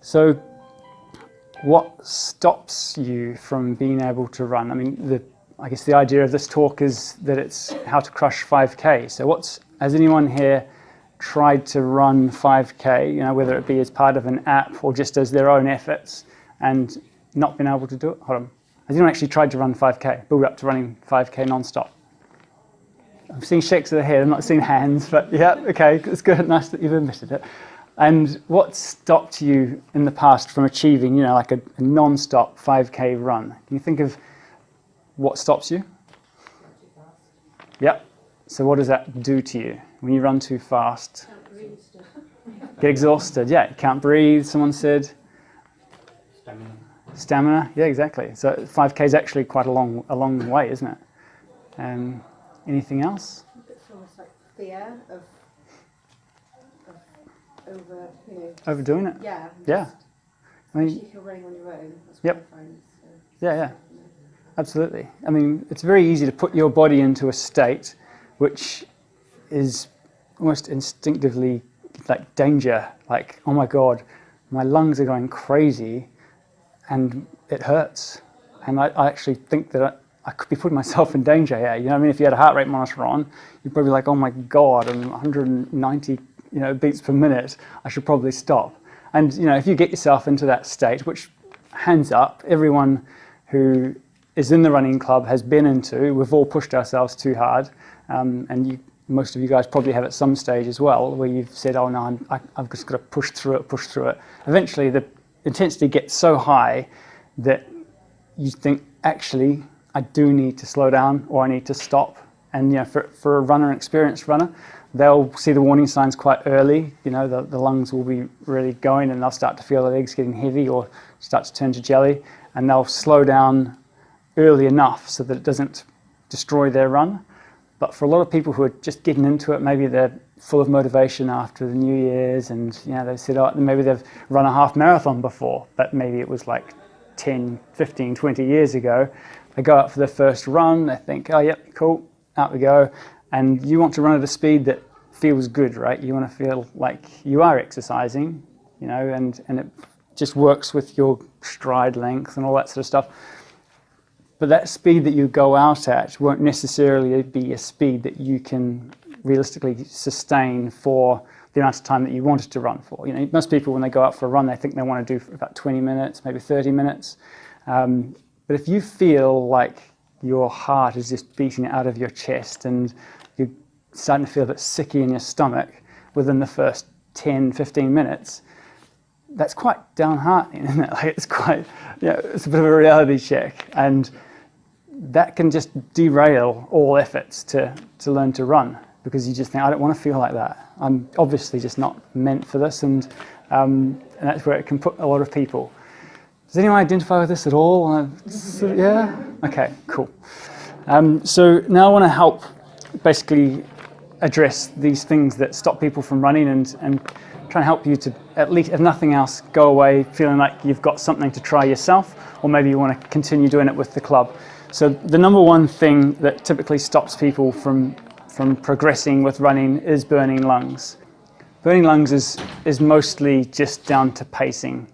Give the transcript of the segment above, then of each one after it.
So what stops you from being able to run? I mean, I guess the idea of this talk is that it's how to crush 5K. So has anyone here tried to run 5K, whether it be as part of an app or just as their own efforts and not been able to do it? Hold on. Has anyone actually tried to run 5K, build up to running 5K non-stop? I'm seeing shakes of the head, I'm not seeing hands, but yeah, okay, it's good, nice that you've admitted it. And what stopped you in the past from achieving, like a non-stop 5K run? Can you think of what stops you? Yep. So what does that do to you when you run too fast? Can't breathe. Get exhausted, yeah. You can't breathe, someone said. Stamina, yeah, exactly. So 5K is actually quite a long way, isn't it? Anything else? It's almost like fear of overdoing it? Yeah. Yeah. I mean, if you're running on your own, that's yep. what I find. So. Yeah. Absolutely. I mean, it's very easy to put your body into a state which is almost instinctively like danger, like, oh my God, my lungs are going crazy and it hurts. And I actually think that I could be putting myself in danger here. I mean, if you had a heart rate monitor on, you'd probably be like, oh my God, I'm 190 beats per minute, I should probably stop. And if you get yourself into that state, which, hands up, everyone who is in the running club has been into, we've all pushed ourselves too hard, and most of you guys probably have at some stage as well, where you've said, oh no, I've just got to push through it. Eventually the intensity gets so high that you think, actually, I do need to slow down or I need to stop. And for a runner, an experienced runner, they'll see the warning signs quite early. The lungs will be really going and they'll start to feel the legs getting heavy or start to turn to jelly, and they'll slow down early enough so that it doesn't destroy their run. But for a lot of people who are just getting into it, maybe they're full of motivation after the New Year's and they said, oh, maybe they've run a half marathon before, but maybe it was like 10, 15, 20 years ago. They go out for their first run, they think, oh, yep, cool, out we go. And you want to run at a speed that feels good, right? You want to feel like you are exercising, and it just works with your stride length and all that sort of stuff. But that speed that you go out at won't necessarily be a speed that you can realistically sustain for the amount of time that you wanted to run for. Most people, when they go out for a run, they think they want to do about 20 minutes, maybe 30 minutes. But if you feel like your heart is just beating out of your chest and you're starting to feel a bit sicky in your stomach within the first 10, 15 minutes, that's quite downheartening, isn't it? Like it's quite, it's a bit of a reality check. And that can just derail all efforts to learn to run, because you just think, I don't want to feel like that. I'm obviously just not meant for this, and that's where it can put a lot of people. Does anyone identify with this at all? Yeah? Okay, cool. So now I want to help basically address these things that stop people from running and try and help you to, at least, if nothing else, go away feeling like you've got something to try yourself, or maybe you want to continue doing it with the club. So the number one thing that typically stops people from progressing with running is burning lungs. Burning lungs is mostly just down to pacing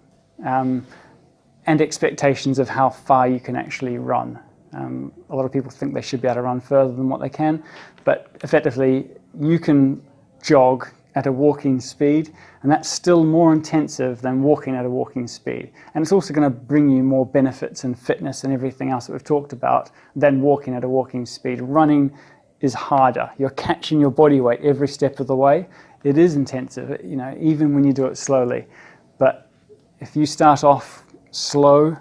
and expectations of how far you can actually run. A lot of people think they should be able to run further than what they can, but effectively you can jog at a walking speed, and that's still more intensive than walking at a walking speed. And it's also going to bring you more benefits and fitness and everything else that we've talked about than walking at a walking speed. Running is harder. You're catching your body weight every step of the way. It is intensive, even when you do it slowly. But if you start off slow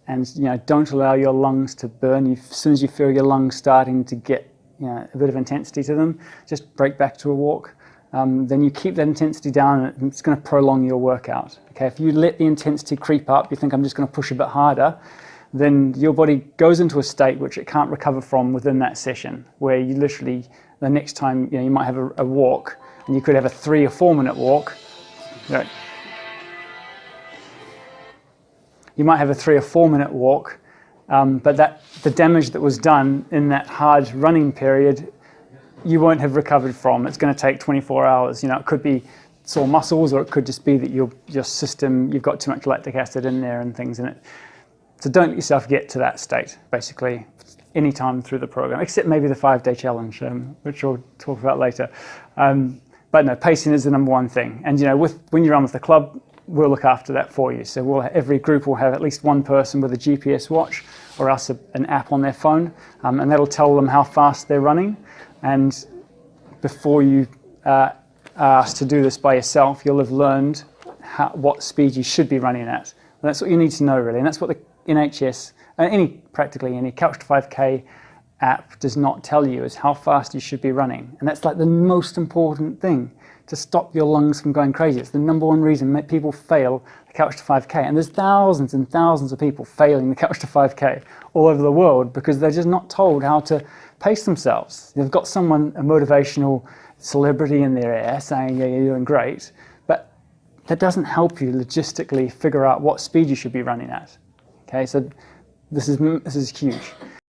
and don't allow your lungs to burn, as soon as you feel your lungs starting to get a bit of intensity to them, just break back to a walk. Then you keep that intensity down, and it's going to prolong your workout. Okay, if you let the intensity creep up, you think I'm just going to push a bit harder, then your body goes into a state which it can't recover from within that session, where you literally, the next time, you might have a walk, and you could have a 3 or 4 minute walk. You might have a 3 or 4 minute walk, but the damage that was done in that hard running period, you won't have recovered from. It's going to take 24 hours. It could be sore muscles, or it could just be that your system, you've got too much lactic acid in there and things in it. So don't let yourself get to that state, basically, anytime through the program, except maybe the 5-day challenge, which we'll talk about later. But no, pacing is the number one thing. And when you run with the club, we'll look after that for you. So every group will have at least one person with a GPS watch, or else an app on their phone, and that'll tell them how fast they're running. And before you are asked to do this by yourself, you'll have learned what speed you should be running at. And that's what you need to know, really. And that's what the NHS, practically any Couch to 5K app does not tell you, is how fast you should be running. And that's like the most important thing to stop your lungs from going crazy. It's the number one reason people fail the Couch to 5K. And there's thousands and thousands of people failing the Couch to 5K all over the world because they're just not told how to pace themselves. They've got someone, a motivational celebrity in their ear saying, yeah, you're doing great, but that doesn't help you logistically figure out what speed you should be running at. Okay, so this is huge.